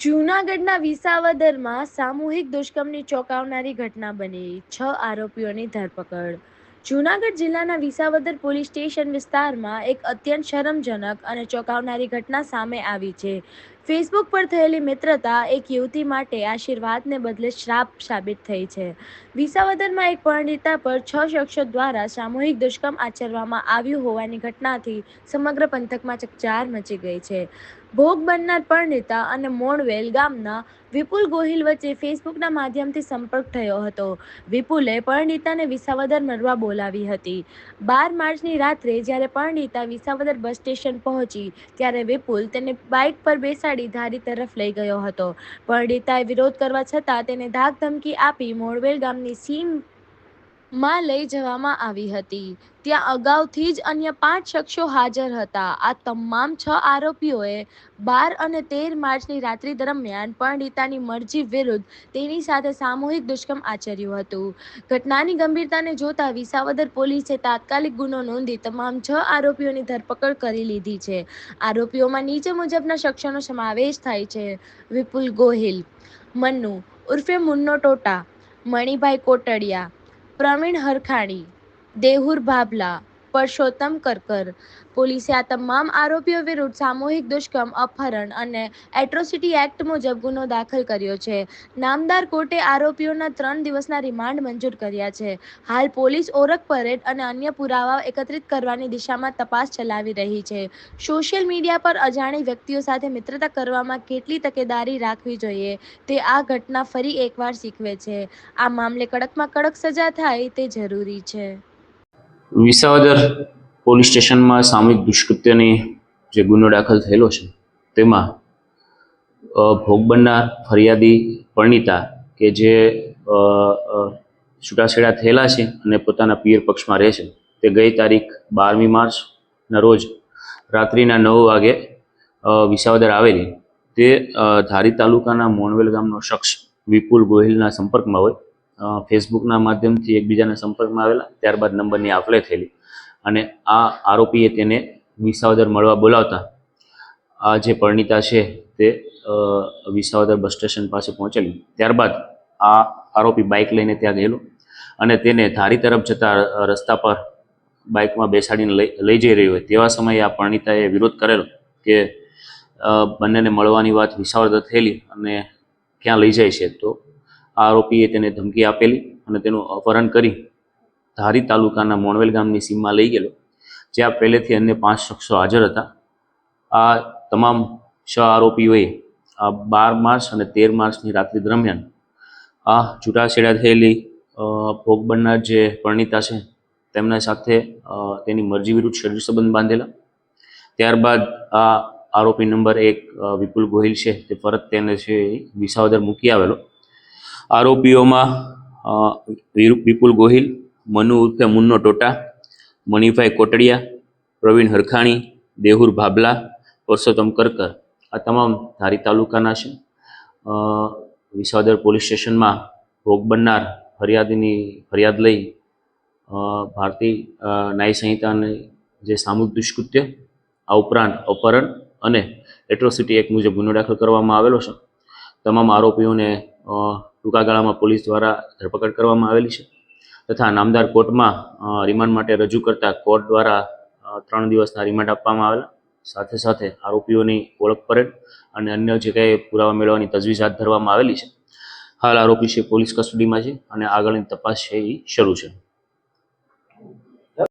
જૂનાગઢના વિસાવદરમાં સામૂહિક દુષ્કર્મની ચોંકાવનારી ઘટના બની, 6 આરોપીઓની ધરપકડ. જૂનાગઢ જિલ્લાના વિસાવદર પોલીસ સ્ટેશન વિસ્તારમાં એક અત્યંત શરમજનક અને ચોંકાવનારી ઘટના સામે આવી છે. ફેસબુક પર થયેલી મિત્રતા એક યુવતી માટે આશીર્વાદને બદલે શ્રાપ સાબિત થઈ છે. વિસાવદરમાં એક પરિણીતા પર 6 શખ્સો દ્વારા સામૂહિક દુષ્કર્મ આચરવામાં આવ્યું હોવાની ઘટનાથી સમગ્ર પંથકમાં ચકચાર મચી ગઈ છે. ભોગ બનનાર પરિણીતા અને મોણવેલ ગામના વિપુલ ગોહિલ વચ્ચે ફેસબુકના માધ્યમથી સંપર્ક થયો હતો. વિપુલે પરિણીતાને વિસાવદર મળવા બોલાવી હતી. 12 માર્ચની રાત્રે જ્યારે પરિણીતા વિસાવદર બસ સ્ટેશન પહોંચી ત્યારે વિપુલ તેને બાઇક પર બેસાડી ધારી તરફ લઈ ગયો હતો. પરિણીતાએ વિરોધ કરવા છતાં તેને ધાક ધમકી આપી મોણવેલ ગામની સીમમાં લઈ જવામાં આવી હતી. ત્યાં અગાઉથી જ અન્ય 5 શખ્સો હાજર હતા. આ તમામ 6 આરોપીઓએ 12 અને 13 માર્ચની રાત્રિ દરમિયાન પરિણીતાની મરજી વિરુદ્ધ તેની સાથે સામૂહિક દુષ્કર્મ આચર્યું હતું. ઘટનાની ગંભીરતાને જોતા વિસાવદર પોલીસે તાત્કાલિક ગુનો નોંધી તમામ 6 આરોપીઓની ધરપકડ કરી લીધી છે. આરોપીઓમાં નીચે મુજબના શખ્સોનો સમાવેશ થાય છે: વિપુલ ગોહિલ, મન્નુ ઉર્ફે મુન્નો ટોટા, મણિભાઈ કોટડિયા, પ્રવીણ હરખાણી, દેહુર ભાભલા, પરસોત્તમ કરકર. પોલીસે આ તમામ આરોપીઓ વિરુદ્ધ સામૂહિક દુષ્કર્મ, અપહરણ અને એટ્રોસિટી એક્ટ મુજબ ગુનો દાખલ કર્યો છે. નામદાર કોર્ટે આરોપીઓના 3 દિવસના રિમાન્ડ મંજૂર કર્યા છે. હાલ પોલીસ ઓળખ પરેડ અને અન્ય પુરાવા એકત્રિત કરવાની દિશામાં તપાસ ચલાવી રહી છે. સોશિયલ મીડિયા પર અજાણી વ્યક્તિઓ સાથે મિત્રતા કરવામાં કેટલી તકેદારી રાખવી જોઈએ તે આ ઘટના ફરી એકવાર શીખવે છે. આ મામલે કડકમાં કડક સજા થાય તે જરૂરી છે. વિસાવદર પોલીસ સ્ટેશનમાં સામૂહિક દુષ્કૃત્યની જે ગુનો દાખલ થયેલો છે તેમાં ભોગ બનનાર ફરિયાદી પરિણીતા કે જે છૂટાછેડા થયેલા છે અને પોતાના પિયર પક્ષમાં રહે છે તે ગઈ તારીખ 12મી માર્ચના રોજ રાત્રિના 9 વાગે વિસાવદર આવેલી તે ધારી તાલુકાના મોણવેલ ગામનો શખ્સ વિપુલ ગોહિલના સંપર્કમાં હોય. ફેસબુકના માધ્યમથી એકબીજાના સંપર્કમાં આવેલા, ત્યારબાદ નંબરની આપ-લે થયેલી અને આ આરોપીએ તેને વિસાવદર મળવા બોલાવતા આ જે પરિણીતા છે તે વિસાવદર બસ સ્ટેશન પાસે પહોંચેલી. ત્યારબાદ આ આરોપી બાઇક લઈને ત્યાં ગયેલો અને તેને ધારી તરફ જતા રસ્તા પર બાઇકમાં બેસાડીને લઈ જઈ રહ્યો હોય તેવા સમયે આ પરિણીતાએ વિરોધ કરેલો કે બંનેને મળવાની વાત વિસાવદર થયેલી અને ક્યાં લઈ જાય છે. તો આરોપીએ તેને ધમકી આપેલી અને તેનું અપહરણ કરી ધારી તાલુકાના મોણવેલ ગામની સીમમાં લઈ ગયેલો, જ્યાં પહેલેથી અન્ય 5 શખ્સો હાજર હતા. આ તમામ 6 આરોપીઓએ 12 માર્ચ અને 13 માર્ચની રાત્રિ દરમિયાન આ છૂટાછેડા થયેલી ભોગ બનનાર જે પરિણીતા છે તેમના સાથે તેની મરજી વિરુદ્ધ શરીર સંબંધ બાંધેલા. ત્યારબાદ આ આરોપી નંબર 1 વિપુલ ગોહિલ છે તે પરત તેને છે વિસાવદર મૂકી આવેલો. આરોપીઓમાં વિપુલ ગોહિલ, મનુ ઉર્ફે મુન્નો ટોટા, મણિભાઈ કોટડિયા, પ્રવીણ હરખાણી, દેહુર ભાભલા, પરસોત્તમ કરકર આ તમામ ધારી તાલુકાના છે. વિસાવદર પોલીસ સ્ટેશનમાં ભોગ બનનાર ફરિયાદીની ફરિયાદ લઈ ભારતીય ન્યાય સંહિતાની જે સામૂહિક દુષ્કૃત્ય, આ ઉપરાંત અપહરણ અને એટ્રોસિટી એક્ટ મુજબ ગુનો દાખલ કરવામાં આવેલો છે. તમામ આરોપીઓને ટૂંકા ગાળામાં પોલીસ દ્વારા ધરપકડ કરવામાં આવેલી છે તથા નામદાર કોર્ટમાં રિમાન્ડ માટે રજૂ કરતા કોર્ટ દ્વારા 3 દિવસના રિમાન્ડ આપવામાં આવેલા. સાથે સાથે આરોપીઓની ઓળખ પરેડ અને અન્ય જે કંઈ પુરાવા મેળવવાની તજવીજ હાથ ધરવામાં આવેલી છે. હાલ આરોપી છે પોલીસ કસ્ટડીમાં છે અને આગળની તપાસ છે એ શરૂ છે.